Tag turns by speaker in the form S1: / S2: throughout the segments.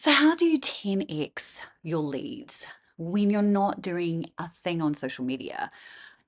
S1: So, how do you 10x your leads when you're not doing a thing on social media?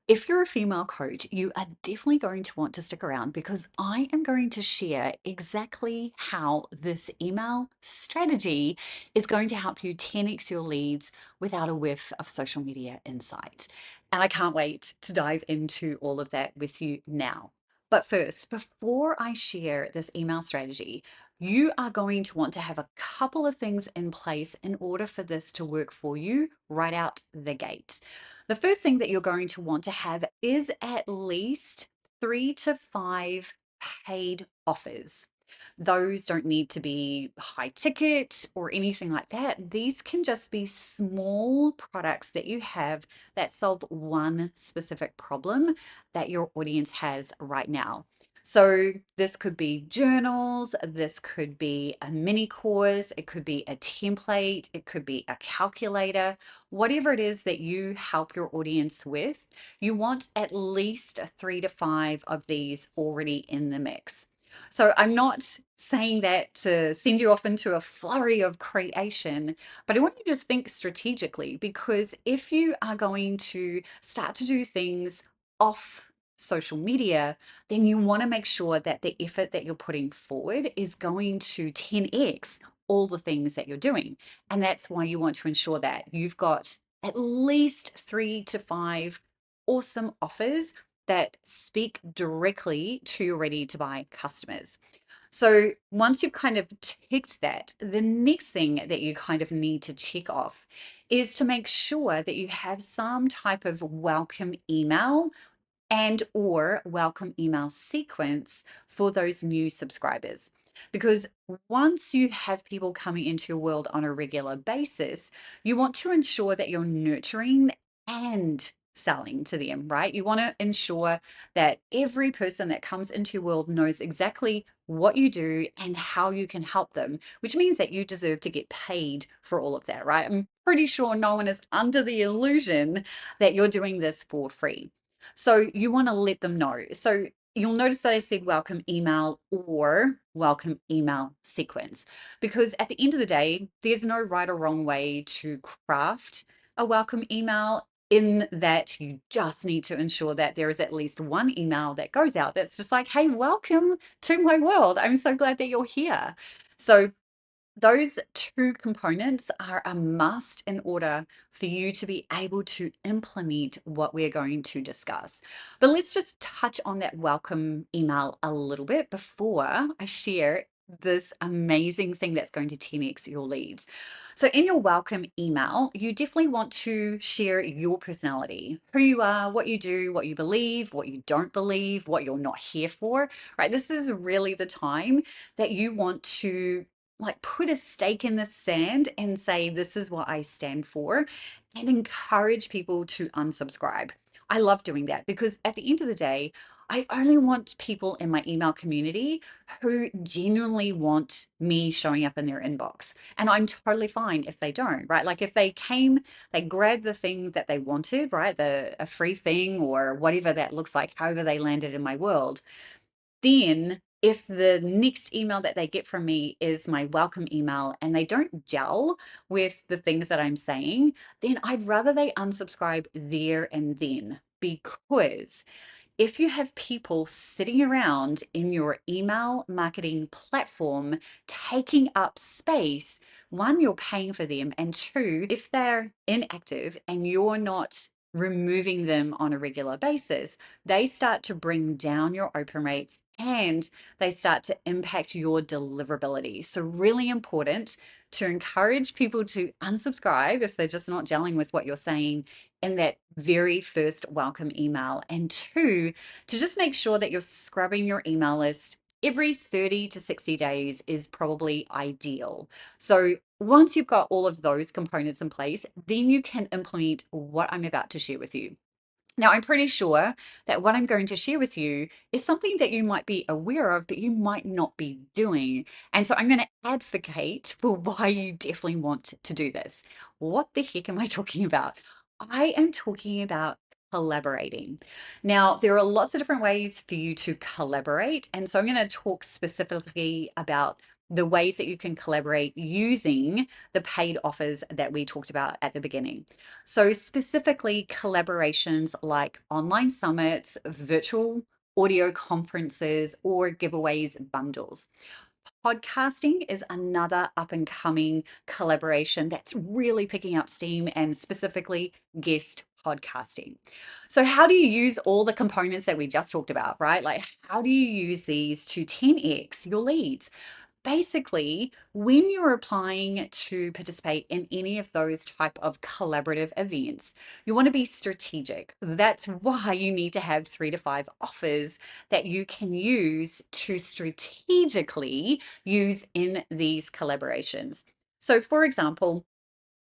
S1: If you're a female coach, you are definitely going to want to stick around because I am going to share exactly how this email strategy is going to help you 10x your leads without a whiff of social media insight. And I can't wait to dive into all of that with you now. But first, before I share this email strategy, you are going to want to have a couple of things in place in order for this to work for you right out the gate. The first thing that you're going to want to have is at least 3 to 5 paid offers. Those don't need to be high ticket or anything like that. These can just be small products that you have that solve one specific problem that your audience has right now. So, this could be journals, this could be a mini course, it could be a template, it could be a calculator, whatever it is that you help your audience with. You want at least 3 to 5 of these already in the mix. So, I'm not saying that to send you off into a flurry of creation, but I want you to think strategically because if you are going to start to do things off social media, then you want to make sure that the effort that you're putting forward is going to 10x all the things that you're doing. And that's why you want to ensure that you've got at least 3 to 5 awesome offers that speak directly to your ready to buy customers. So once you've kind of ticked that, the next thing that you kind of need to check off is to make sure that you have some type of welcome email and or welcome email sequence for those new subscribers. Because once you have people coming into your world on a regular basis, you want to ensure that you're nurturing and selling to them, right? You want to ensure that every person that comes into your world knows exactly what you do and how you can help them, which means that you deserve to get paid for all of that, right? I'm pretty sure no one is under the illusion that you're doing this for free. So you want to let them know. So you'll notice that I said welcome email or welcome email sequence because at the end of the day, there's no right or wrong way to craft a welcome email. In that, you just need to ensure that there is at least one email that goes out that's just like, hey, welcome to my world. I'm so glad that you're here. So those two components are a must in order for you to be able to implement what we're going to discuss. But let's just touch on that welcome email a little bit before I share this amazing thing that's going to 10x your leads. So, in your welcome email, you definitely want to share your personality, who you are, what you do, what you believe, what you don't believe, what you're not here for, right? This is really the time that you want to like put a stake in the sand and say, this is what I stand for, and encourage people to unsubscribe. I love doing that because at the end of the day, I only want people in my email community who genuinely want me showing up in their inbox. And I'm totally fine if they don't, right? Like if they came, they grabbed the thing that they wanted, right? A free thing or whatever that looks like, however they landed in my world, then if the next email that they get from me is my welcome email and they don't gel with the things that I'm saying, then I'd rather they unsubscribe there and then. Because if you have people sitting around in your email marketing platform taking up space, one, you're paying for them, and two, if they're inactive and you're not removing them on a regular basis, they start to bring down your open rates and they start to impact your deliverability. So, really important to encourage people to unsubscribe if they're just not gelling with what you're saying in that very first welcome email. And two, to just make sure that you're scrubbing your email list every 30 to 60 days is probably ideal. So once you've got all of those components in place, then you can implement what I'm about to share with you. Now, I'm pretty sure that what I'm going to share with you is something that you might be aware of, but you might not be doing. And so I'm going to advocate for why you definitely want to do this. What the heck am I talking about? I am talking about collaborating. Now, there are lots of different ways for you to collaborate. And so I'm going to talk specifically about the ways that you can collaborate using the paid offers that we talked about at the beginning. So, specifically, collaborations like online summits, virtual audio conferences, or giveaways bundles. Podcasting is another up and coming collaboration that's really picking up steam, and specifically guest podcasting. So, how do you use all the components that we just talked about, right? Like, how do you use these to 10x your leads? Basically, when you're applying to participate in any of those type of collaborative events, you want to be strategic. That's why you need to have 3 to 5 offers that you can use to strategically use in these collaborations. So, for example,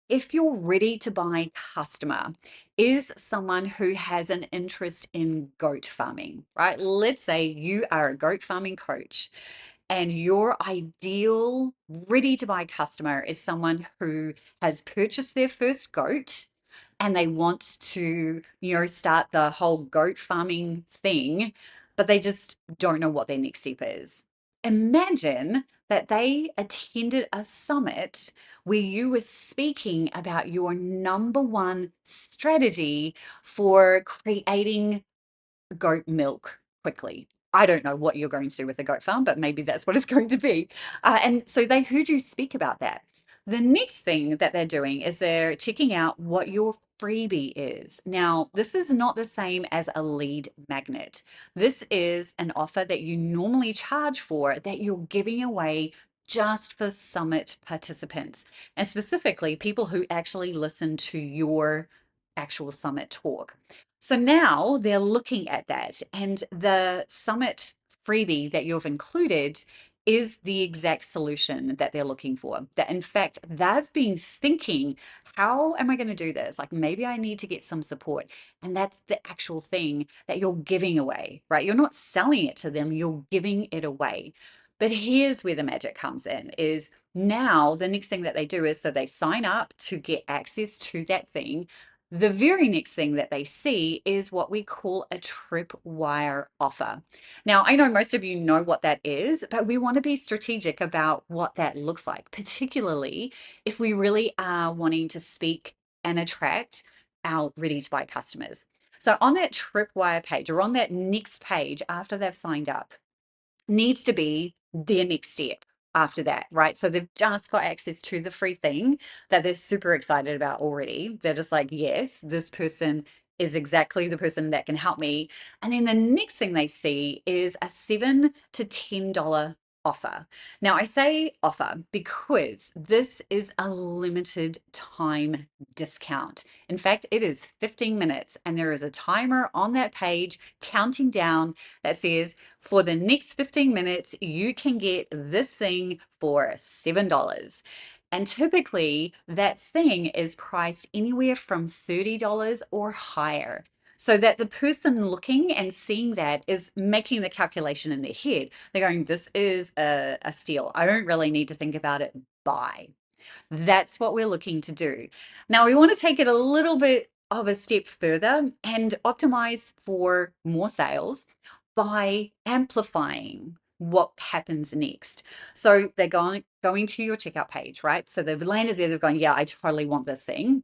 S1: if your ready to buy customer is someone who has an interest in goat farming, right? Let's say you are a goat farming coach and your ideal ready to buy customer is someone who has purchased their first goat and they want to, start the whole goat farming thing, but they just don't know what their next step is. Imagine that they attended a summit where you were speaking about your number one strategy for creating goat milk quickly. I don't know what you're going to do with a goat farm, but maybe that's what it's going to be. And so they heard you speak about that. The next thing that they're doing is they're checking out what your freebie is. Now, this is not the same as a lead magnet. This is an offer that you normally charge for that you're giving away just for summit participants, and specifically people who actually listen to your actual summit talk. So now they're looking at that, and the summit freebie that you've included is the exact solution that they're looking for. That in fact, they've been thinking, how am I going to do this? Like maybe I need to get some support. And that's the actual thing that you're giving away, right? You're not selling it to them, you're giving it away. But here's where the magic comes in is now the next thing that they do is so they sign up to get access to that thing. The very next thing that they see is what we call a tripwire offer. Now, I know most of you know what that is, but we want to be strategic about what that looks like, particularly if we really are wanting to speak and attract our ready to buy customers. So, on that tripwire page or on that next page after they've signed up, needs to be their next step after that, right? So they've just got access to the free thing that they're super excited about already. They're just like, yes, this person is exactly the person that can help me. And then the next thing they see is a $7 to $10 offer. Now, I say offer because this is a limited time discount. In fact, it is 15 minutes, and there is a timer on that page counting down that says, for the next 15 minutes, you can get this thing for $7. And typically, that thing is priced anywhere from $30 or higher. So that the person looking and seeing that is making the calculation in their head. They're going, this is a steal. I don't really need to think about it. Buy. That's what we're looking to do. Now, we want to take it a little bit of a step further and optimize for more sales by amplifying what happens next. So they're going to your checkout page, right? So they've landed there, they've gone, yeah, I totally want this thing.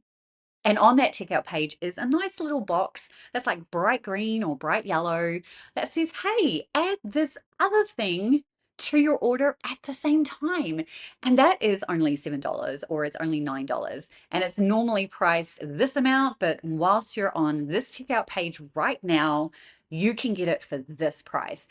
S1: And on that checkout page is a nice little box that's like bright green or bright yellow that says, hey, add this other thing to your order at the same time. And that is only $7 or it's only $9. And it's normally priced this amount, but whilst you're on this checkout page right now, you can get it for this price.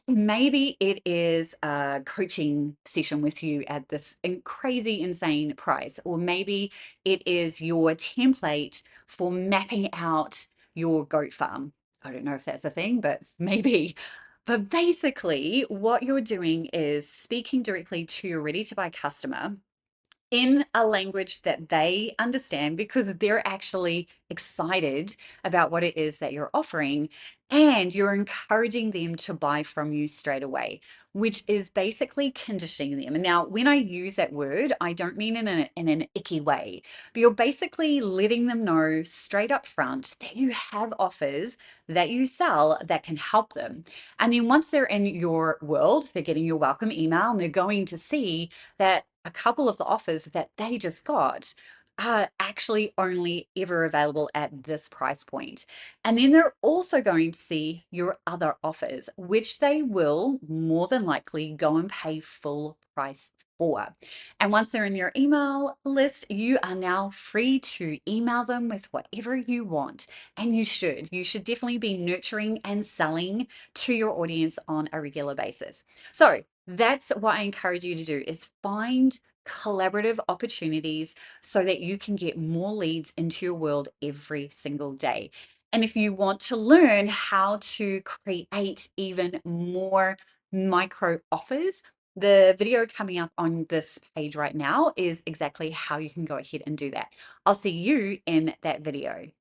S1: Maybe it is a coaching session with you at this crazy, insane price, or maybe it is your template for mapping out your goat farm. I don't know if that's a thing, but maybe. But basically, what you're doing is speaking directly to your ready to buy customer in a language that they understand because they're actually excited about what it is that you're offering. And you're encouraging them to buy from you straight away, which is basically conditioning them. And now, when I use that word, I don't mean in an icky way, but you're basically letting them know straight up front that you have offers that you sell that can help them. And then once they're in your world, they're getting your welcome email and they're going to see that a couple of the offers that they just got are actually only ever available at this price point. And then they're also going to see your other offers, which they will more than likely go and pay full price for. And once they're in your email list, you are now free to email them with whatever you want. And you should. You should definitely be nurturing and selling to your audience on a regular basis. So that's what I encourage you to do is find collaborative opportunities so that you can get more leads into your world every single day. And if you want to learn how to create even more micro offers, the video coming up on this page right now is exactly how you can go ahead and do that. I'll see you in that video.